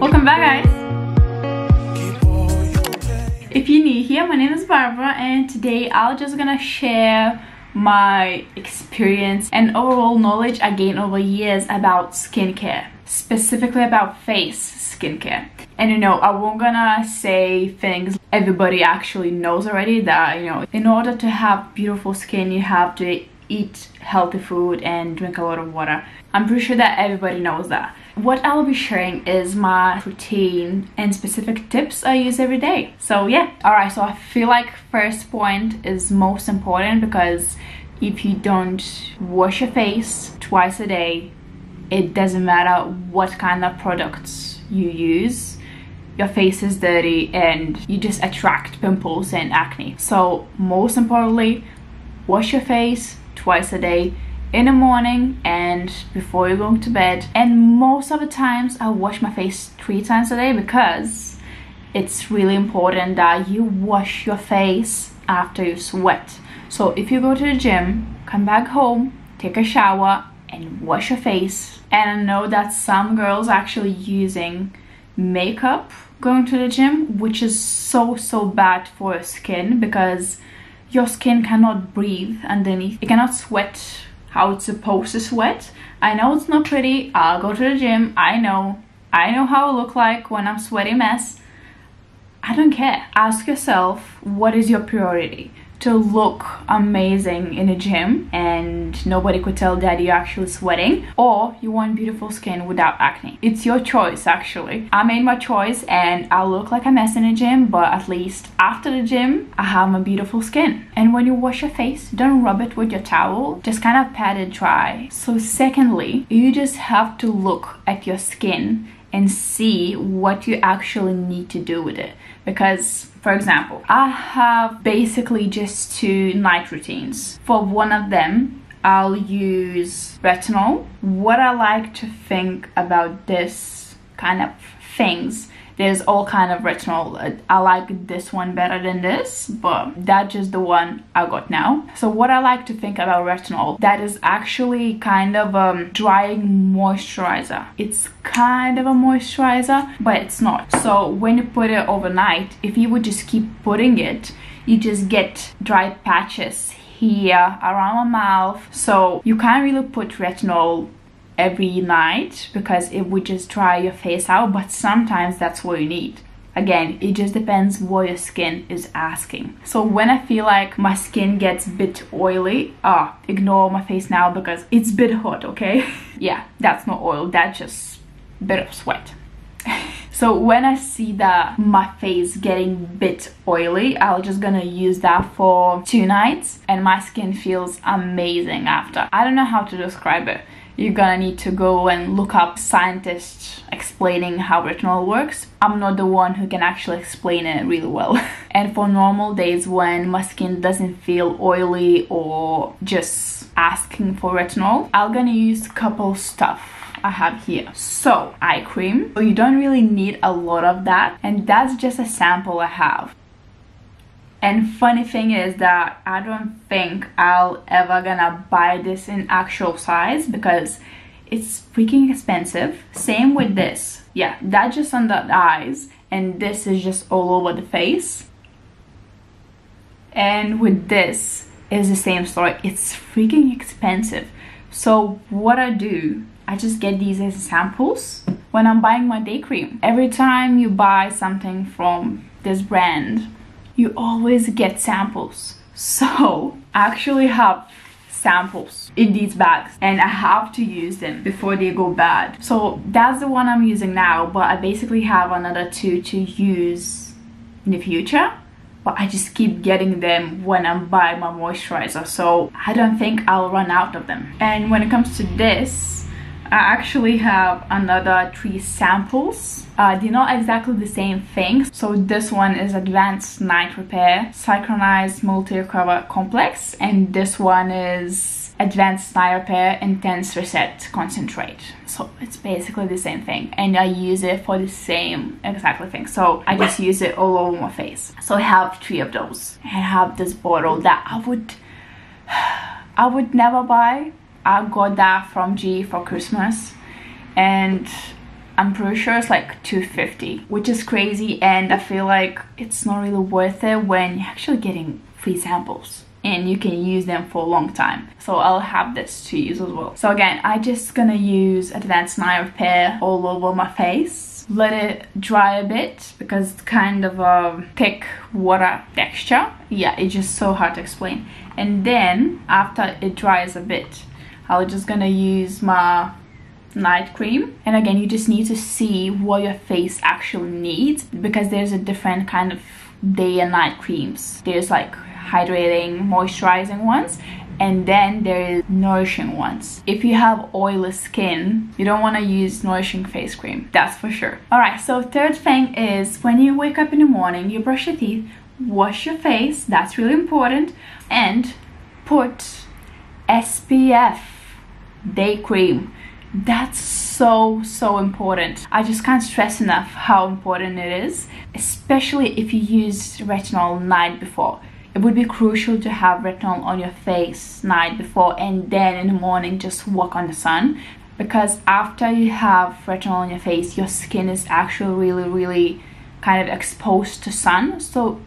Welcome back, guys. If you're new here, my name is Barbara, and today I'm just gonna share my experience and overall knowledge I gained over years about skincare, specifically about face skincare. And you know, I won't gonna say things everybody actually knows already, that, you know, in order to have beautiful skin you have to eat healthy food and drink a lot of water. I'm pretty sure that everybody knows that. What I'll be sharing is my routine and specific tips I use every day. So yeah, alright, so I feel like first point is most important, because if you don't wash your face twice a day, it doesn't matter what kind of products you use, your face is dirty and you just attract pimples and acne. So most importantly, wash your face twice a day, in the morning and before you're going to bed. And most of the times I wash my face 3 times a day, because it's really important that you wash your face after you sweat. So if you go to the gym, come back home, take a shower and wash your face. And I know that some girls actually using makeup going to the gym, which is so bad for your skin, because your skin cannot breathe underneath. It cannot sweat how it's supposed to sweat. I know it's not pretty. I'll go to the gym. I know how I look like when I'm sweaty mess. I don't care. Ask yourself, what is your priority? To look amazing in the gym and nobody could tell that you're actually sweating, or you want beautiful skin without acne? It's your choice, actually. I made my choice and I look like a mess in the gym, but at least after the gym I have my beautiful skin. And when you wash your face, don't rub it with your towel, just kind of pat it dry. So secondly, you just have to look at your skin and see what you actually need to do with it. Because, for example, I have basically just 2 night routines. For one of them, I'll use retinol. What I like to think about this kind of things, there's all kind of retinol. I like this one better than this, but that's just the one I got now. So what I like to think about retinol, that is actually kind of a drying moisturizer. It's kind of a moisturizer, but it's not. So when you put it overnight, if you would just keep putting it, you just get dry patches here around my mouth. So you can't really put retinol every night because it would just dry your face out, but sometimes that's what you need. Again, it just depends what your skin is asking. So when I feel like my skin gets a bit oily, ignore my face now because it's a bit hot, okay? Yeah, that's not oil, that's just a bit of sweat. So when I see that my face getting a bit oily, I'll just gonna use that for 2 nights and my skin feels amazing after. I don't know how to describe it. You're gonna need to go and look up scientists explaining how retinol works. I'm not the one who can actually explain it really well. And for normal days when my skin doesn't feel oily or just asking for retinol, I'm gonna use a couple stuff I have here. So eye cream, so you don't really need a lot of that, and that's just a sample I have. And funny thing is that I don't think I'll ever gonna buy this in actual size because it's freaking expensive. Same with this. Yeah, that's just on the eyes and this is just all over the face. And with this is the same story. It's freaking expensive. So what I do, I just get these as samples when I'm buying my day cream. Every time you buy something from this brand, you always get samples. So I actually have samples in these bags and I have to use them before they go bad. So that's the one I'm using now, but I basically have another 2 to use in the future, but I just keep getting them when I'm buying my moisturizer, so I don't think I'll run out of them. And when it comes to this, I actually have another 3 samples. They're not exactly the same thing. So this one is Advanced Night Repair Synchronized Multi-Recover Complex, and this one is Advanced Night Repair Intense Reset Concentrate. So it's basically the same thing, and I use it for the same exactly thing. So I just use it all over my face. So I have 3 of those. I have this bottle that I would never buy. I got that from G for Christmas, and I'm pretty sure it's like $2.50, which is crazy, and I feel like it's not really worth it when you're actually getting free samples and you can use them for a long time. So I'll have this to use as well. So again, I just gonna use Advanced Night Repair all over my face, let it dry a bit because it's kind of a thick water texture. Yeah, it's just so hard to explain. And then after it dries a bit, I'm just gonna use my night cream. And again, you just need to see what your face actually needs, because there's a different kind of day and night creams. There's like hydrating, moisturizing ones, and then there is nourishing ones. If you have oily skin, you don't want to use nourishing face cream, that's for sure. All right, so third thing is when you wake up in the morning, you brush your teeth, wash your face, that's really important, and put SPF day cream. That's so important. I just can't stress enough how important it is, especially if you use retinol night before. It would be crucial to have retinol on your face night before, and then in the morning just walk on the sun, because after you have retinol on your face, your skin is actually really kind of exposed to sun, so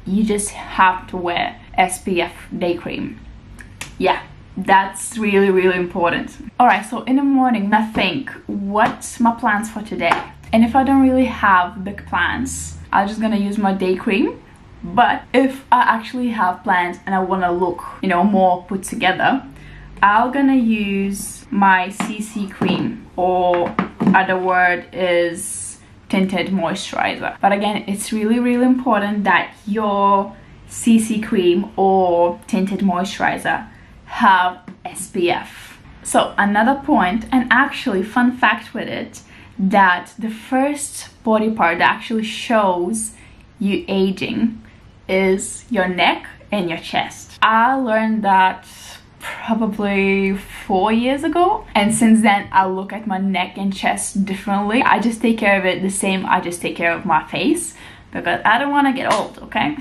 you just have to wear SPF day cream. Yeah, that's really important. All right, so in the morning, I think what's my plans for today, and if I don't really have big plans, I'm just gonna use my day cream. But if I actually have plans and I want to look, you know, more put together, I'm gonna use my CC cream, or other word is tinted moisturizer. But again, it's really important that your CC cream or tinted moisturizer have SPF. So another point, and actually fun fact with it, that the first body part that actually shows you aging is your neck and your chest. I learned that probably 4 years ago, and since then I look at my neck and chest differently. I just take care of it the same I just take care of my face, because I don't want to get old, okay?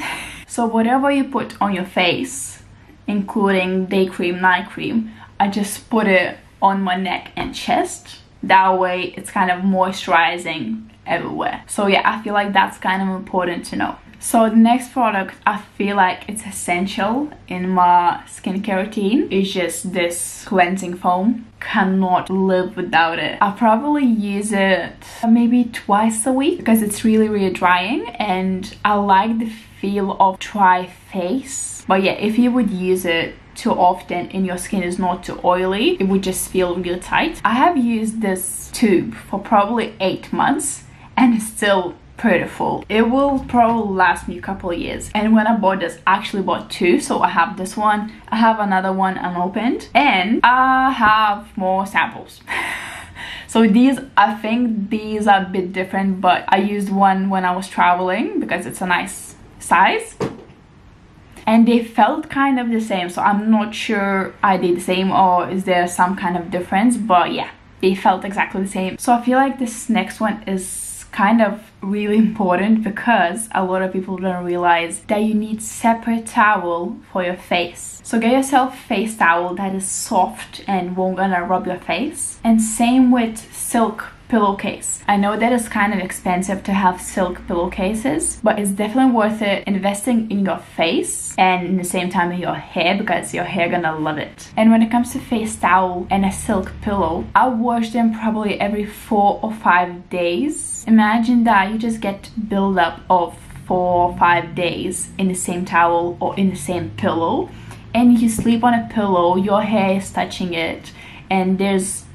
So whatever you put on your face, including day cream, night cream, I just put it on my neck and chest. That way it's kind of moisturizing everywhere. So yeah, I feel like that's kind of important to know. So the next product I feel like it's essential in my skincare routine is just this cleansing foam. Cannot live without it. I probably use it maybe twice a week because it's really drying, and I like the feel of dry face. But yeah, if you would use it too often and your skin is not too oily, it would just feel really tight. I have used this tube for probably 8 months and it's still pretty full. It will probably last me a couple of years. And when I bought this, I actually bought 2. So I have this one, I have another one unopened, and I have more samples. So these, I think these are a bit different, but I used one when I was traveling because it's a nice size. And they felt kind of the same, so I'm not sure I did the same or is there some kind of difference, but yeah, they felt exactly the same. So I feel like this next one is kind of really important because a lot of people don't realize that you need separate towel for your face. So get yourself a face towel that is soft and won't gonna rub your face, and same with silk pillowcase. I know that it's kind of expensive to have silk pillowcases, but it's definitely worth it investing in your face and in the same time in your hair, because your hair gonna love it. And when it comes to face towel and a silk pillow, I wash them probably every 4 or 5 days. Imagine that you just get buildup of 4 or 5 days in the same towel or in the same pillow, and you sleep on a pillow, your hair is touching it, and there's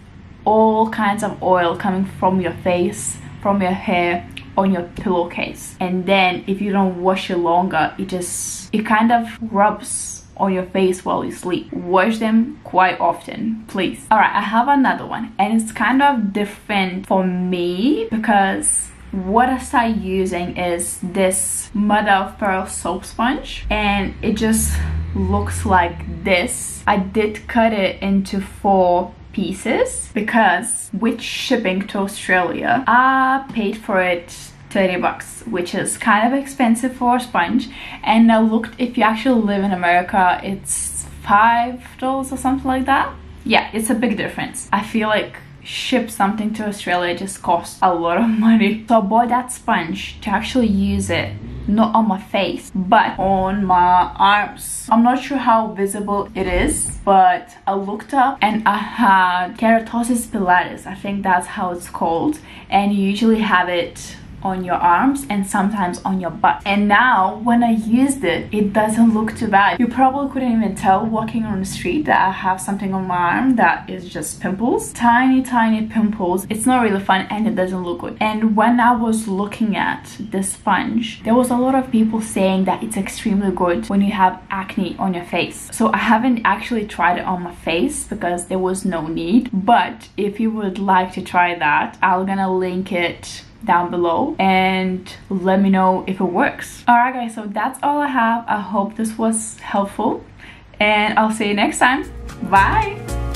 all kinds of oil coming from your face, from your hair, on your pillowcase. And then if you don't wash it longer, it kind of rubs on your face while you sleep. Wash them quite often, please. All right, I have another one, and it's kind of different for me because what I started using is this mother of pearl soap sponge, and it just looks like this. I did cut it into 4 pieces because with shipping to Australia, I paid for it 30 bucks, which is kind of expensive for a sponge. And I looked, if you actually live in America, it's $5 or something like that. Yeah, it's a big difference. I feel like ship something to Australia just costs a lot of money. So I bought that sponge to actually use it not on my face but on my arms. I'm not sure how visible it is, but I looked up and I had keratosis pilaris, I think that's how it's called, and you usually have it on your arms and sometimes on your butt. And now when I used it, it doesn't look too bad. You probably couldn't even tell walking on the street that I have something on my arm that is just pimples, tiny pimples. It's not really fun and it doesn't look good. And when I was looking at this sponge, there was a lot of people saying that it's extremely good when you have acne on your face. So I haven't actually tried it on my face because there was no need, but if you would like to try that, I'm gonna link it down below and let me know if it works. Alright guys, so that's all I have. I hope this was helpful and I'll see you next time. Bye.